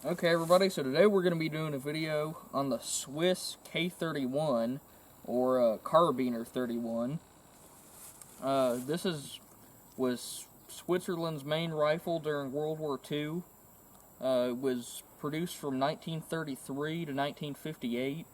Okay everybody, so today we're going to be doing a video on the Swiss K31, or Carabiner 31. Was Switzerland's main rifle during World War II. It was produced from 1933 to 1958,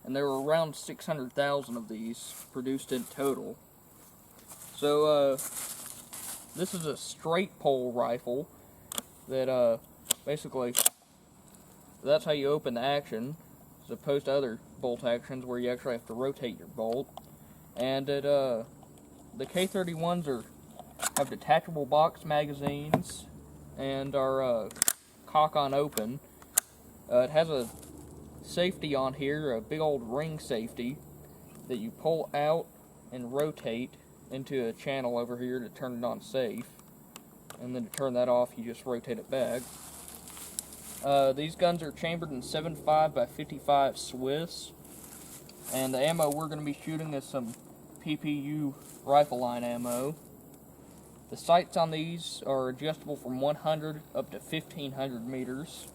and there were around 600,000 of these produced in total. So this is a straight pole rifle that basically, that's how you open the action, as opposed to other bolt actions where you actually have to rotate your bolt. And the K31s have detachable box magazines and are cock on open. It has a safety on here, a big old ring safety that you pull out and rotate into a channel over here to turn it on safe. And then to turn that off, you just rotate it back. These guns are chambered in 7.5 by 55 Swiss, and the ammo we're going to be shooting is some PPU rifle line ammo. The sights on these are adjustable from 100 up to 1500 meters,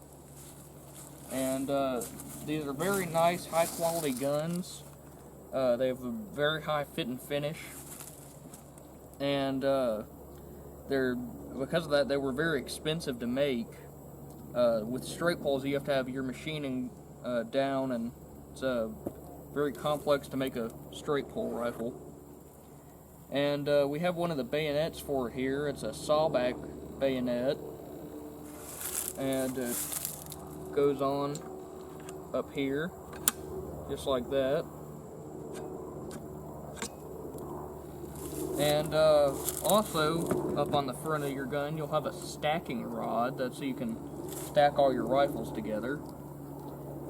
and these are very nice, high quality guns. They have a very high fit and finish, and because of that, they were very expensive to make. With straight poles, you have to have your machining down, and it's very complex to make a straight pole rifle. And we have one of the bayonets for it here. It's a sawback bayonet, and it goes on up here, just like that. And also, up on the front of your gun, you'll have a stacking rod. That's so you can stack all your rifles together.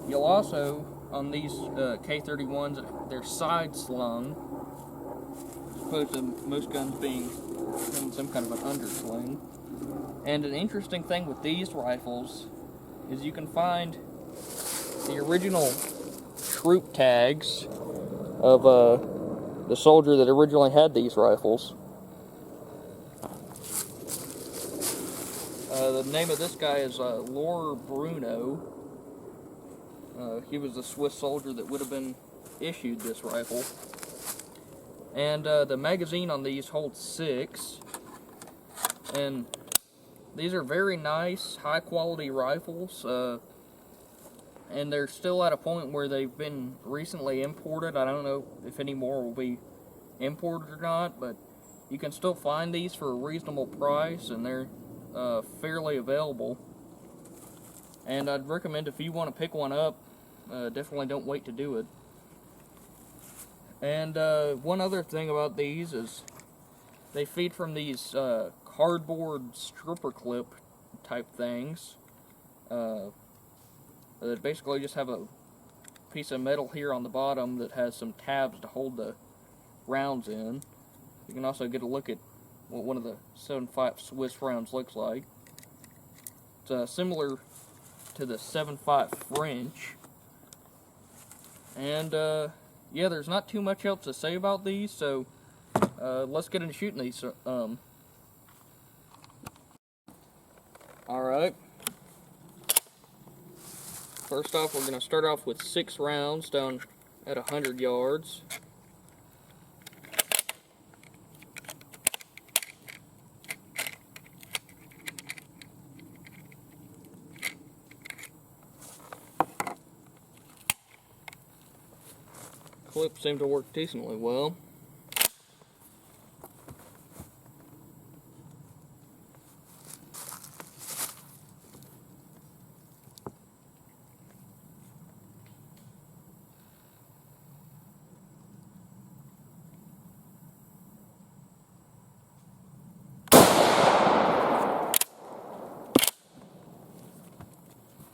You'll also, on these K31s, they're side slung, as opposed to most guns being in some kind of an undersling. And an interesting thing with these rifles is you can find the original troop tags of the soldier that originally had these rifles. The name of this guy is Laure Bruno. He was a Swiss soldier that would have been issued this rifle. And the magazine on these holds 6. And these are very nice, high quality rifles. And they're still at a point where they've been recently imported. I don't know if any more will be imported or not, but you can still find these for a reasonable price, and they're fairly available. And I'd recommend, if you want to pick one up, definitely don't wait to do it. And one other thing about these is they feed from these cardboard stripper clip type things that basically just have a piece of metal here on the bottom that has some tabs to hold the rounds in. You can also get a look at what one of the 7.5 Swiss rounds looks like. It's similar to the 7.5 French. And yeah, there's not too much else to say about these, so let's get into shooting these. Alright. First off, we're going to start off with 6 rounds down at 100 yards. Clips seem to work decently well.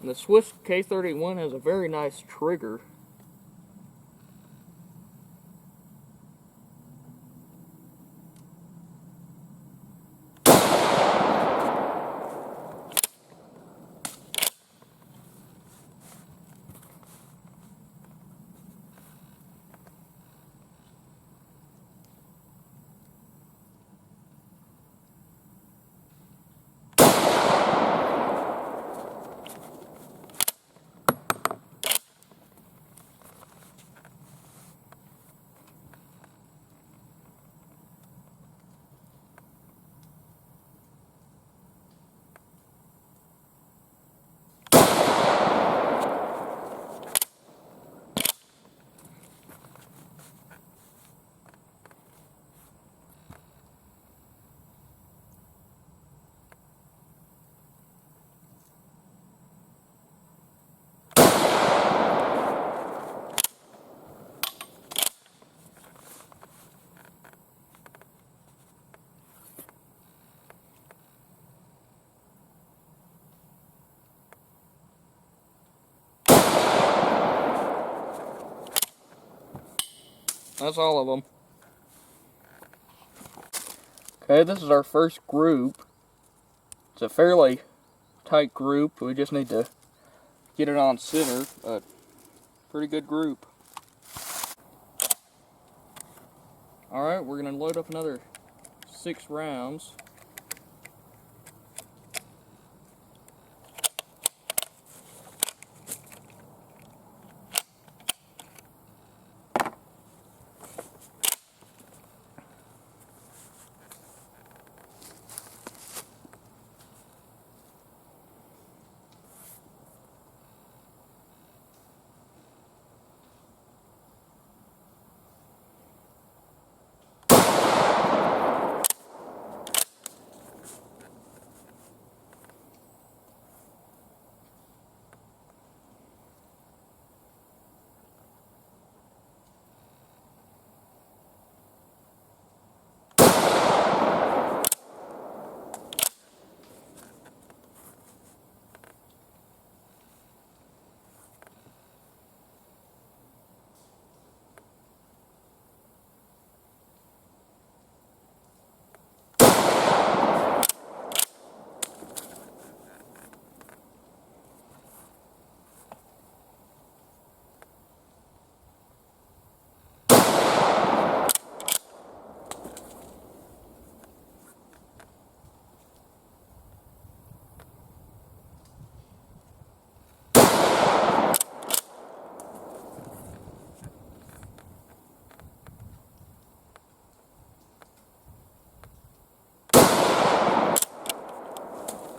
And the Swiss K31 has a very nice trigger. That's all of them. Okay, this is our first group. It's a fairly tight group. We just need to get it on center, but pretty good group. Alright, we're going to load up another 6 rounds.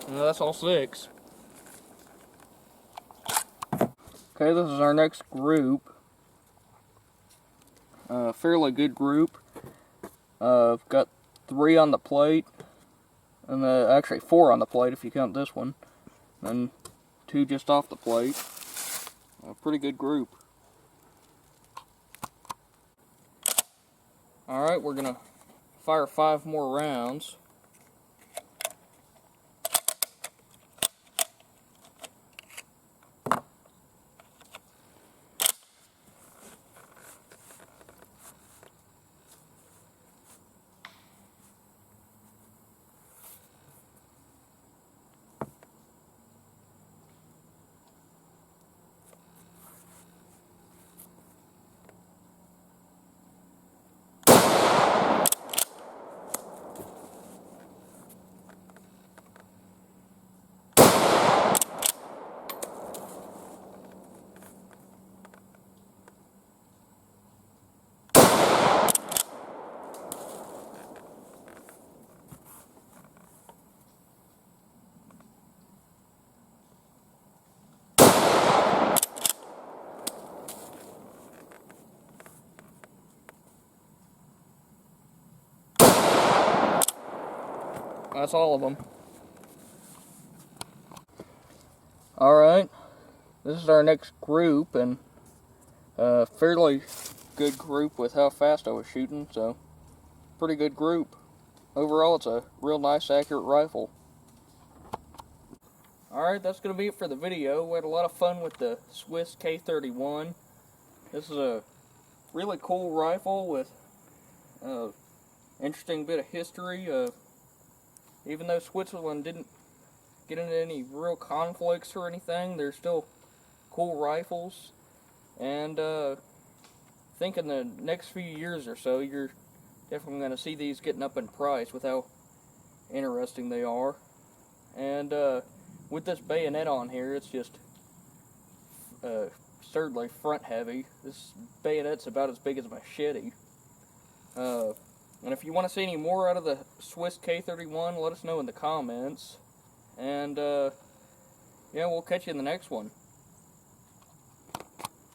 And that's all 6. Okay, this is our next group. Fairly good group. I've got 3 on the plate, and actually 4 on the plate if you count this one, and 2 just off the plate. A pretty good group. Alright, we're going to fire 5 more rounds. That's all of them. Alright, this is our next group, and a fairly good group with how fast I was shooting, so pretty good group. Overall, it's a real nice, accurate rifle. Alright, that's going to be it for the video. We had a lot of fun with the Swiss K31. This is a really cool rifle with an interesting bit of history. Even though Switzerland didn't get into any real conflicts or anything, they're still cool rifles. And I think in the next few years or so, you're definitely going to see these getting up in price with how interesting they are. And with this bayonet on here, it's just certainly front heavy. This bayonet's about as big as a machete. And if you want to see any more out of the Swiss K31, let us know in the comments. And yeah, we'll catch you in the next one.